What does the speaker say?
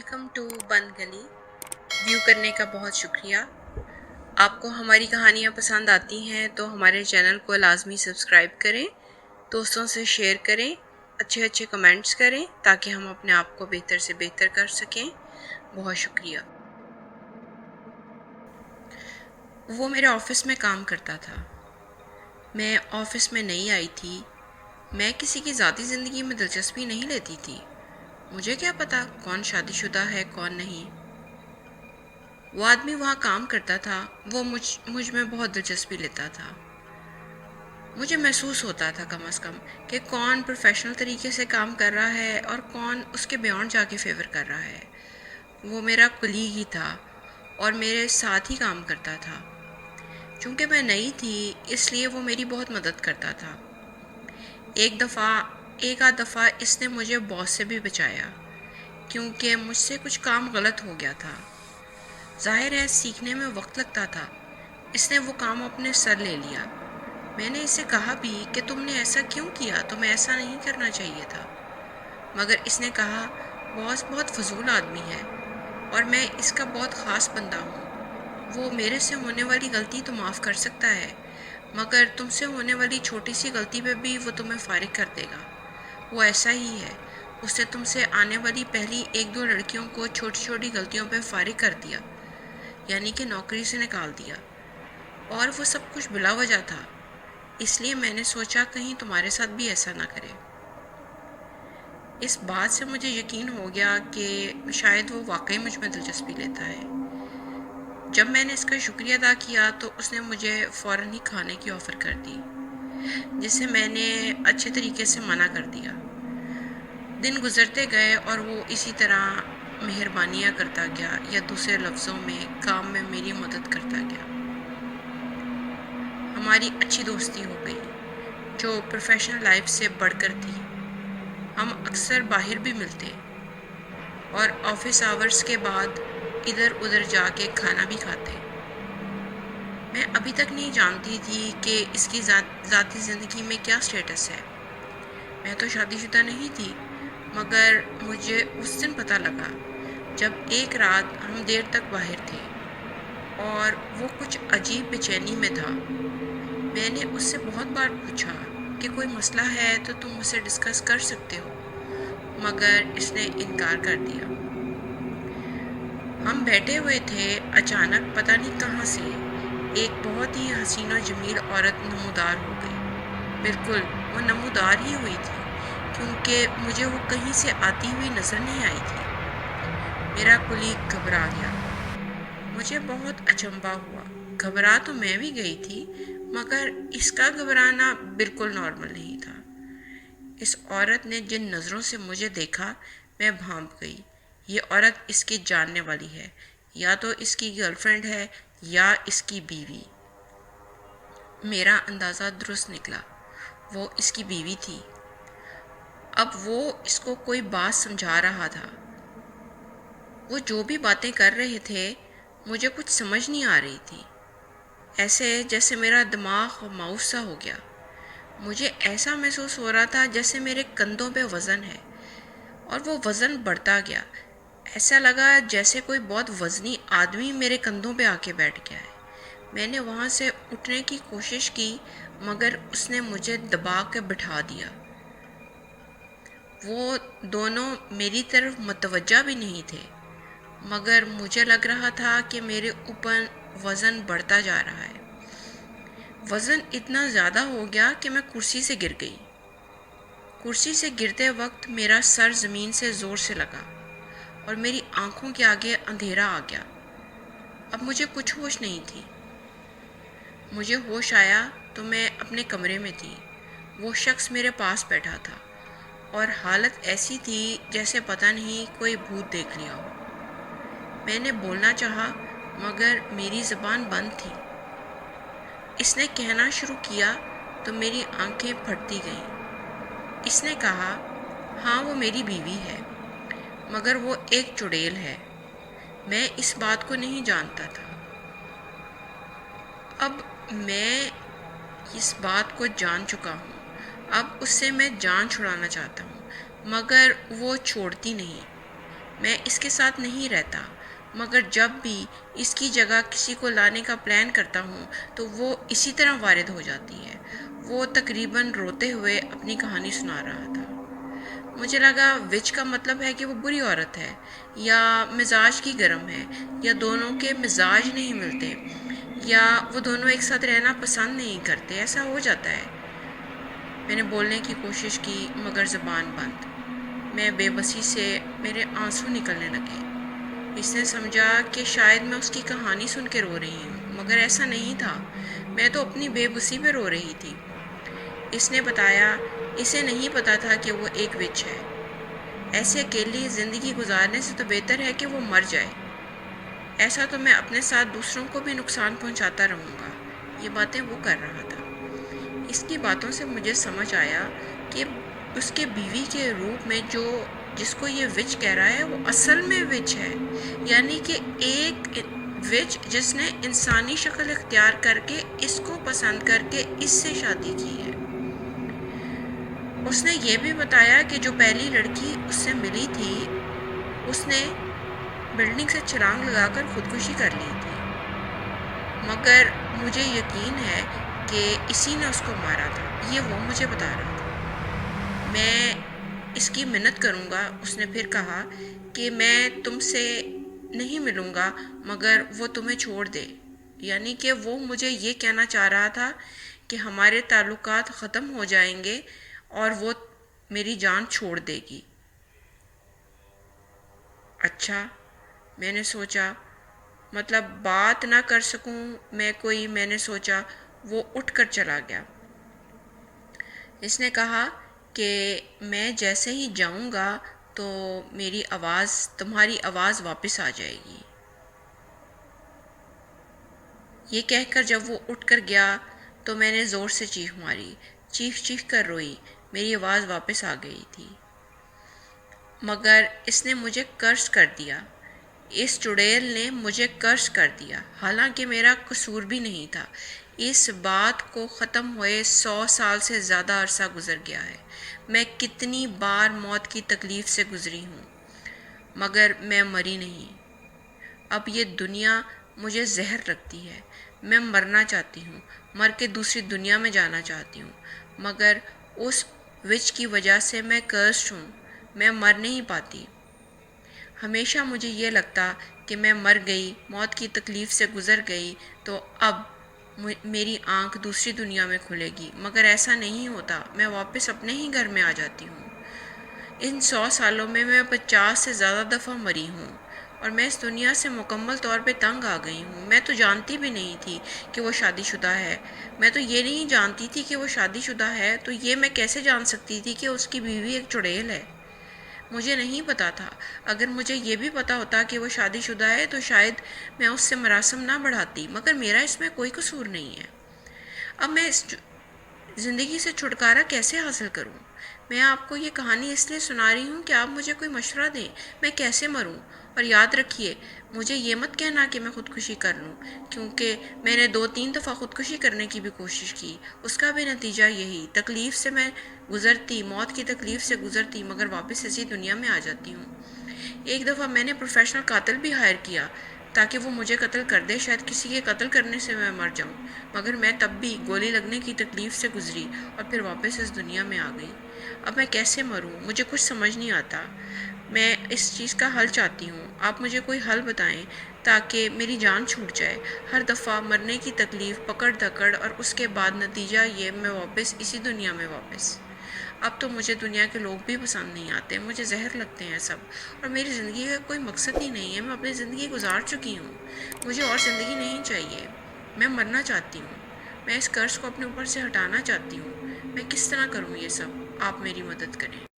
Welcome to बंद गली। View करने का बहुत शुक्रिया। आपको हमारी कहानियाँ पसंद आती हैं तो हमारे चैनल को लाजमी सब्सक्राइब करें, दोस्तों से शेयर करें, अच्छे अच्छे कमेंट्स करें ताकि हम अपने आप को बेहतर से बेहतर कर सकें। बहुत शुक्रिया। वो मेरे ऑफिस में काम करता था। मैं ऑफिस में नई आई थी। मैं किसी की ज़ाती ज़िंदगी में दिलचस्पी नहीं लेती थी। मुझे क्या पता कौन शादीशुदा है कौन नहीं। वो आदमी वहाँ काम करता था, वो मुझ में बहुत दिलचस्पी लेता था। मुझे महसूस होता था कम से कम कि कौन प्रोफेशनल तरीके से काम कर रहा है और कौन उसके बियॉन्ड जाके फेवर कर रहा है। वो मेरा कुलीग ही था और मेरे साथ ही काम करता था। चूँकि मैं नई थी इसलिए वो मेरी बहुत मदद करता था। एक आध दफ़ा इसने मुझे बॉस से भी बचाया क्योंकि मुझसे कुछ काम गलत हो गया था। जाहिर है सीखने में वक्त लगता था। इसने वो काम अपने सर ले लिया। मैंने इसे कहा भी कि तुमने ऐसा क्यों किया, तुम्हें ऐसा नहीं करना चाहिए था। मगर इसने कहा बॉस बहुत फजूल आदमी है और मैं इसका बहुत ख़ास बंदा हूँ। वो मेरे से होने वाली गलती तो माफ़ कर सकता है मगर तुमसे होने वाली छोटी सी गलती पे भी वो तुम्हें फारिग कर देगा। वो ऐसा ही है। उसने तुमसे आने वाली पहली एक दो लड़कियों को छोटी छोटी गलतियों पे फारिग कर दिया, यानी कि नौकरी से निकाल दिया। और वो सब कुछ बिला वजह था। इसलिए मैंने सोचा कहीं तुम्हारे साथ भी ऐसा ना करे। इस बात से मुझे यकीन हो गया कि शायद वो वाकई मुझ में दिलचस्पी लेता है। जब मैंने इसका शुक्रिया अदा किया तो उसने मुझे फ़ौरन ही खाने की ऑफ़र कर दी, जिसे मैंने अच्छे तरीके से मना कर दिया। दिन गुजरते गए और वो इसी तरह मेहरबानियाँ करता गया, या दूसरे लफ्ज़ों में काम में मेरी मदद करता गया। हमारी अच्छी दोस्ती हो गई जो प्रोफेशनल लाइफ से बढ़कर थी। हम अक्सर बाहर भी मिलते और ऑफिस आवर्स के बाद इधर उधर जाके खाना भी खाते। मैं अभी तक नहीं जानती थी कि इसकी ज़ाती ज़िंदगी में क्या स्टेटस है। मैं तो शादीशुदा नहीं थी, मगर मुझे उस दिन पता लगा जब एक रात हम देर तक बाहर थे और वो कुछ अजीब बेचैनी में था। मैंने उससे बहुत बार पूछा कि कोई मसला है तो तुम मुझसे डिस्कस कर सकते हो, मगर इसने इनकार कर दिया। हम बैठे हुए थे, अचानक पता नहीं कहाँ से एक बहुत ही हसीन और जमील औरत नमूदार हो गई। बिल्कुल वो नमूदार ही हुई थी क्योंकि मुझे वो कहीं से आती हुई नज़र नहीं आई थी। मेरा कुलीग घबरा गया। मुझे बहुत अचंभा हुआ। घबरा तो मैं भी गई थी, मगर इसका घबराना बिल्कुल नॉर्मल नहीं था। इस औरत ने जिन नज़रों से मुझे देखा, मैं भांप गई। ये औरत इसकी जानने वाली है, या तो इसकी गर्लफ्रेंड है या इसकी बीवी। मेरा अंदाज़ा दुरुस्त निकला, वो इसकी बीवी थी। अब वो इसको कोई बात समझा रहा था। वो जो भी बातें कर रहे थे मुझे कुछ समझ नहीं आ रही थी। ऐसे जैसे मेरा दिमाग मायूस सा हो गया। मुझे ऐसा महसूस हो रहा था जैसे मेरे कंधों पे वज़न है और वो वज़न बढ़ता गया। ऐसा लगा जैसे कोई बहुत वज़नी आदमी मेरे कंधों पे आके बैठ गया है। मैंने वहाँ से उठने की कोशिश की, मगर उसने मुझे दबा के बिठा दिया। वो दोनों मेरी तरफ मुतवज्जा भी नहीं थे, मगर मुझे लग रहा था कि मेरे ऊपर वज़न बढ़ता जा रहा है। वज़न इतना ज़्यादा हो गया कि मैं कुर्सी से गिर गई। कुर्सी से गिरते वक्त मेरा सर ज़मीन से ज़ोर से लगा और मेरी आंखों के आगे अंधेरा आ गया। अब मुझे कुछ होश नहीं थी। मुझे होश आया तो मैं अपने कमरे में थी। वो शख्स मेरे पास बैठा था और हालत ऐसी थी जैसे पता नहीं कोई भूत देख लिया हो। मैंने बोलना चाहा, मगर मेरी ज़बान बंद थी। इसने कहना शुरू किया तो मेरी आंखें फटती गईं। इसने कहा, हाँ वो मेरी बीवी है, मगर वो एक चुड़ैल है। मैं इस बात को नहीं जानता था। अब मैं इस बात को जान चुका हूँ। अब उससे मैं जान छुड़ाना चाहता हूँ, मगर वो छोड़ती नहीं। میں اس کے ساتھ نہیں رہتا، مگر جب بھی اس کی جگہ کسی کو لانے کا پلان کرتا ہوں تو وہ اسی طرح وارد ہو جاتی ہے۔ وہ تقریباً روتے ہوئے اپنی کہانی سنا رہا تھا۔ مجھے لگا وچ کا مطلب ہے کہ وہ بری عورت ہے، یا مزاج کی گرم ہے، یا دونوں کے مزاج نہیں ملتے، یا وہ دونوں ایک ساتھ رہنا پسند نہیں کرتے۔ ایسا ہو جاتا ہے۔ میں نے بولنے کی کوشش کی مگر زبان بند۔ میں بے بسی سے میرے آنسو نکلنے لگے۔ اس نے سمجھا کہ شاید میں اس کی کہانی سن کے رو رہی ہوں، مگر ایسا نہیں تھا۔ میں تو اپنی بے بسی پہ رو رہی تھی۔ اس نے بتایا اسے نہیں پتا تھا کہ وہ ایک وچ ہے۔ ایسے اکیلی زندگی گزارنے سے تو بہتر ہے کہ وہ مر جائے۔ ایسا تو میں اپنے ساتھ دوسروں کو بھی نقصان پہنچاتا رہوں گا۔ یہ باتیں وہ کر رہا تھا۔ اس کی باتوں سے مجھے سمجھ آیا کہ اس کے بیوی کے روپ میں جس کو یہ وچ کہہ رہا ہے وہ اصل میں وچ ہے، یعنی کہ ایک وچ جس نے انسانی شکل اختیار کر کے اس کو پسند کر کے اس سے شادی کی ہے۔ اس نے یہ بھی بتایا کہ جو پہلی لڑکی اس سے ملی تھی اس نے بلڈنگ سے چھلانگ لگا کر خودکشی کر لی تھی، مگر مجھے یقین ہے کہ اسی نے اس کو مارا تھا۔ یہ وہ مجھے بتا رہا تھا۔ میں اس کی منت کروں گا، اس نے پھر کہا، کہ میں تم سے نہیں ملوں گا مگر وہ تمہیں چھوڑ دے۔ یعنی کہ وہ مجھے یہ کہنا چاہ رہا تھا کہ ہمارے تعلقات ختم ہو جائیں گے اور وہ میری جان چھوڑ دے گی۔ اچھا، میں نے سوچا، مطلب بات نہ کر سکوں میں نے سوچا۔ وہ اٹھ کر چلا گیا۔ اس نے کہا کہ میں جیسے ہی جاؤں گا تو تمہاری آواز واپس آ جائے گی۔ یہ کہہ کر جب وہ اٹھ کر گیا تو میں نے زور سے چیخ ماری، چیخ کر روئی۔ میری آواز واپس آ گئی تھی، مگر اس نے مجھے کرس کر دیا۔ اس چڑیل نے مجھے کرس کر دیا، حالانکہ میرا قصور بھی نہیں تھا۔ اس بات کو ختم ہوئے 100 سال سے زیادہ عرصہ گزر گیا ہے۔ میں کتنی بار موت کی تکلیف سے گزری ہوں، مگر میں مری نہیں۔ اب یہ دنیا مجھے زہر لگتی ہے۔ میں مرنا چاہتی ہوں، مر کے دوسری دنیا میں جانا چاہتی ہوں، مگر اس وچ کی وجہ سے میں کرسڈ ہوں۔ میں مر نہیں پاتی۔ ہمیشہ مجھے یہ لگتا کہ میں مر گئی، موت کی تکلیف سے گزر گئی تو اب میری آنکھ دوسری دنیا میں کھلے گی، مگر ایسا نہیں ہوتا۔ میں واپس اپنے ہی گھر میں آ جاتی ہوں۔ ان 100 سالوں میں 50 سے زیادہ دفعہ مری ہوں، اور میں اس دنیا سے مکمل طور پہ تنگ آ گئی ہوں۔ میں تو جانتی بھی نہیں تھی کہ وہ شادی شدہ ہے۔ میں تو یہ نہیں جانتی تھی کہ وہ شادی شدہ ہے، تو یہ میں کیسے جان سکتی تھی کہ اس کی بیوی ایک چڑیل ہے؟ مجھے نہیں پتا تھا۔ اگر مجھے یہ بھی پتا ہوتا کہ وہ شادی شدہ ہے تو شاید میں اس سے مراسم نہ بڑھاتی، مگر میرا اس میں کوئی قصور نہیں ہے۔ اب میں اس زندگی سے چھٹکارا کیسے حاصل کروں؟ میں آپ کو یہ کہانی اس لیے سنا رہی ہوں کہ آپ مجھے کوئی مشورہ دیں، میں کیسے مروں؟ اور یاد رکھیے، مجھے یہ مت کہنا کہ میں خودکشی کر لوں، کیونکہ میں نے 2-3 دفعہ خودکشی کرنے کی بھی کوشش کی، اس کا بھی نتیجہ یہی، تکلیف سے میں گزرتی، موت کی تکلیف سے گزرتی، مگر واپس اسی دنیا میں آ جاتی ہوں۔ ایک دفعہ میں نے پروفیشنل قاتل بھی ہائر کیا تاکہ وہ مجھے قتل کر دے، شاید کسی کے قتل کرنے سے میں مر جاؤں، مگر میں تب بھی گولی لگنے کی تکلیف سے گزری اور پھر واپس اس دنیا میں آ گئی۔ اب میں کیسے مروں؟ مجھے کچھ سمجھ نہیں آتا۔ میں اس چیز کا حل چاہتی ہوں۔ آپ مجھے کوئی حل بتائیں تاکہ میری جان چھوٹ جائے۔ ہر دفعہ مرنے کی تکلیف، پکڑ دھکڑ، اور اس کے بعد نتیجہ یہ میں واپس اسی دنیا میں واپس۔ اب تو مجھے دنیا کے لوگ بھی پسند نہیں آتے، مجھے زہر لگتے ہیں سب، اور میری زندگی کا کوئی مقصد ہی نہیں ہے۔ میں اپنی زندگی گزار چکی ہوں، مجھے اور زندگی نہیں چاہیے۔ میں مرنا چاہتی ہوں۔ میں اس کرس کو اپنے اوپر سے ہٹانا چاہتی ہوں۔ میں کس طرح کروں یہ سب؟ آپ میری مدد کریں۔